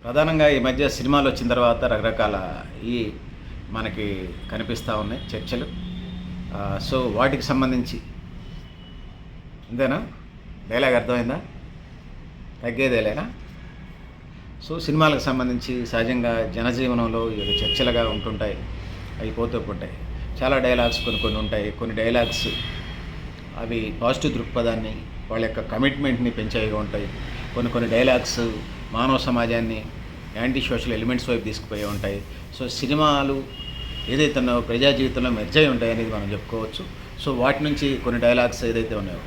ప్రధానంగా ఈ మధ్య సినిమాలు వచ్చిన తర్వాత రకరకాల ఈ మనకి కనిపిస్తూ ఉన్నాయి చర్చలు. సో వాటికి సంబంధించి అంతేనా? డైలాగ్ అర్థమైందా? తగ్గేదేలేనా? సో సినిమాలకు సంబంధించి సహజంగా జనజీవనంలో ఇవి చర్చలుగా ఉంటుంటాయి, అవి పోతూ ఉంటాయి. చాలా డైలాగ్స్ కొన్ని ఉంటాయి. కొన్ని డైలాగ్స్ అవి పాజిటివ్ దృక్పథాన్ని, వాళ్ళ యొక్క కమిట్మెంట్ని పెంచేవిగా ఉంటాయి. కొన్ని డైలాగ్స్ మానవ సమాజాన్ని యాంటీ సోషల్ ఎలిమెంట్స్ వైపు తీసుకుపోయి ఉంటాయి. సో సినిమాలు ఏదైతే ఉన్నాయో ప్రజా జీవితంలో మెర్జ్ అయి ఉంటాయి అనేది మనం చెప్పుకోవచ్చు. సో వాటి నుంచి కొన్ని డైలాగ్స్ ఏదైతే ఉన్నాయో,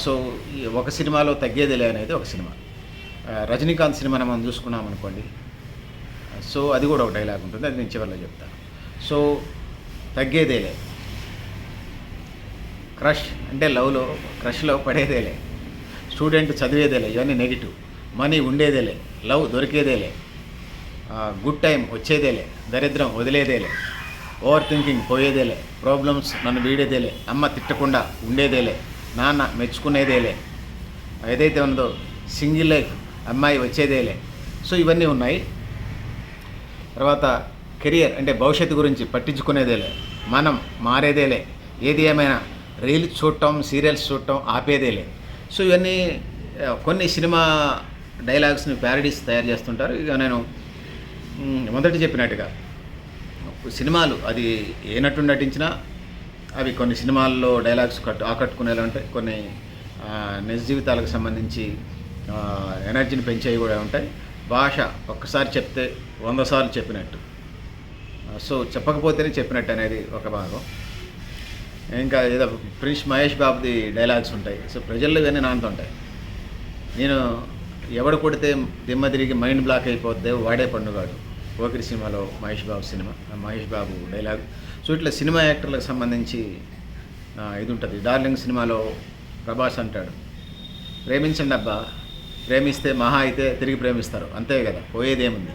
సో ఈ ఒక సినిమాలో తగ్గేదిలే అనేది ఒక సినిమా. రజనీకాంత్ సినిమాని మనం చూసుకున్నాం అనుకోండి, సో అది కూడా ఒక డైలాగ్ ఉంటుంది, అది నేను చివరిలో చెప్తాను. సో తగ్గేదేలే, క్రష్ అంటే లవ్లో క్రష్లో పడేదేలే, స్టూడెంట్ చదివేదేలే, ఇవన్నీ నెగిటివ్. మనీ ఉండేదేలే, లవ్ దొరికేదేలే, గుడ్ టైం వచ్చేదేలే, దరిద్రం వదిలేదేలే, ఓవర్ థింకింగ్ పోయేదేలే, ప్రాబ్లమ్స్ నన్ను వీడేదేలే, అమ్మ తిట్టకుండా ఉండేదేలే, నాన్న మెచ్చుకునేదేలే, ఏదైతే ఉందో సింగిల్ లైఫ్, అమ్మాయి వచ్చేదేలే. సో ఇవన్నీ ఉన్నాయి. తర్వాత కెరియర్ అంటే భవిష్యత్తు గురించి పట్టించుకునేదేలే, మనం మారేదేలే, ఏది ఏమైనా రీల్స్ చూడటం, సీరియల్స్ చూడటం ఆపేదేలే. సో ఇవన్నీ కొన్ని సినిమా డైలాగ్స్ని ప్యారడీస్ తయారు చేస్తుంటారు. ఇక నేను మొదటి చెప్పినట్టుగా సినిమాలు అది ఏ నటుడు నటించినా అవి కొన్ని సినిమాల్లో డైలాగ్స్ ఆకట్టుకునేలా ఉంటాయి. కొన్ని నిజ జీవితాలకు సంబంధించి ఎనర్జీని పెంచేవి కూడా ఉంటాయి. భాష ఒక్కసారి చెప్తే 100 సార్లు చెప్పినట్టు, సో చెప్పకపోతేనే చెప్పినట్టు అనేది ఒక భాగం. ఇంకా ఏదో ప్రిన్స్ మహేష్ బాబుది డైలాగ్స్ ఉంటాయి. సో ప్రజల్లో ఇవన్నీ నానుతుంటాయి. నేను ఎవడు కొడితే దిమ్మ తిరిగి మైండ్ బ్లాక్ అయిపోద్దే వాడే పండుగాడు, పోకిరి సినిమాలో మహేష్ బాబు డైలాగ్. సో ఇట్లా సినిమా యాక్టర్లకు సంబంధించి ఇది ఉంటుంది. డార్లింగ్ సినిమాలో ప్రభాస్ అంటాడు, ప్రేమించండి అబ్బా, ప్రేమిస్తే మహా అయితే తిరిగి ప్రేమిస్తారు, అంతే కదా, పోయేదేముంది.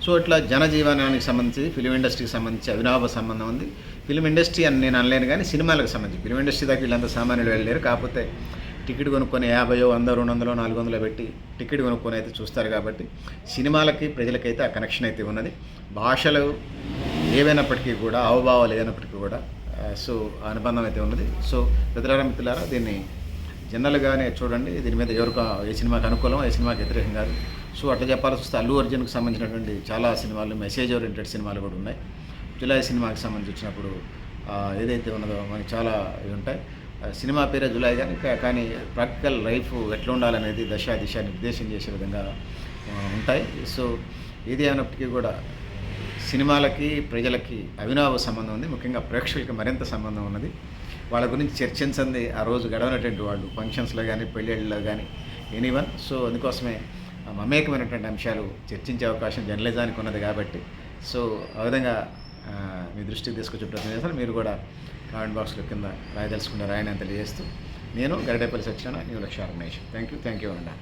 సో ఇట్లా జనజీవనానికి సంబంధించి ఫిలిం ఇండస్ట్రీకి సంబంధించి అవినాభ సంబంధం ఉంది. ఫిలిం ఇండస్ట్రీ అని నేను అనలేను, కానీ సినిమాలకు సంబంధించి ఫిలిం ఇండస్ట్రీ దాకా వీళ్ళంతా సామాన్యులు వెళ్ళలేరు. కాకపోతే టికెట్ కొనుక్కొని 50, 100, 200, 400 పెట్టి టికెట్ కొనుక్కొని అయితే చూస్తారు. కాబట్టి సినిమాలకి ప్రజలకైతే ఆ కనెక్షన్ అయితే ఉన్నది. భాషలు ఏవైనప్పటికీ కూడా, హావభావాలు ఏదైనప్పటికీ కూడా సో ఆ అనుబంధం అయితే ఉన్నది. సో మిత్రులారా దీన్ని జనరల్గానే చూడండి. దీని మీద ఎవరికి ఏ సినిమాకి అనుకూలం, ఏ సినిమాకి వ్యతిరేకం కాదు. సో అట్లా చెప్పాల్సి వస్తే అల్లు అర్జున్కి సంబంధించినటువంటి చాలా సినిమాలు మెసేజ్ ఓరియంటెడ్ సినిమాలు కూడా ఉన్నాయి. జులై సినిమాకి సంబంధించి వచ్చినప్పుడు ఏదైతే ఉన్నదో మనకి చాలా ఇవి ఉంటాయి. సినిమా పేరే జులై కానీ ప్రాక్టికల్ లైఫ్ ఎట్లా ఉండాలనేది దిశ నిర్దేశం చేసే విధంగా ఉంటాయి. సో ఏది అయినప్పటికీ కూడా సినిమాలకి ప్రజలకి అవినాభ సంబంధం ఉంది. ముఖ్యంగా ప్రేక్షకులకి మరింత సంబంధం ఉన్నది. వాళ్ళ గురించి చర్చించింది ఆ రోజు గడవనటువంటి వాళ్ళు ఫంక్షన్స్లో కానీ, పెళ్ళిళ్ళలో కానీ, ఎనీవన్. సో అందుకోసమే మమేకమైనటువంటి అంశాలు చర్చించే అవకాశం జర్నలిజానికి ఉన్నది. కాబట్టి సో ఆ విధంగా మీ దృష్టికి తీసుకొచ్చే ప్రయత్నం చేస్తారు. మీరు కూడా కామెంట్ బాక్స్లో కింద రాయదలుచుకున్న రాయని తెలియజేస్తూ, నేను గరిడేపల్లి సత్యనారాయణ, న్యూ లక్ష్య ఆర్గనైజేషన్. థ్యాంక్ యూ అండి.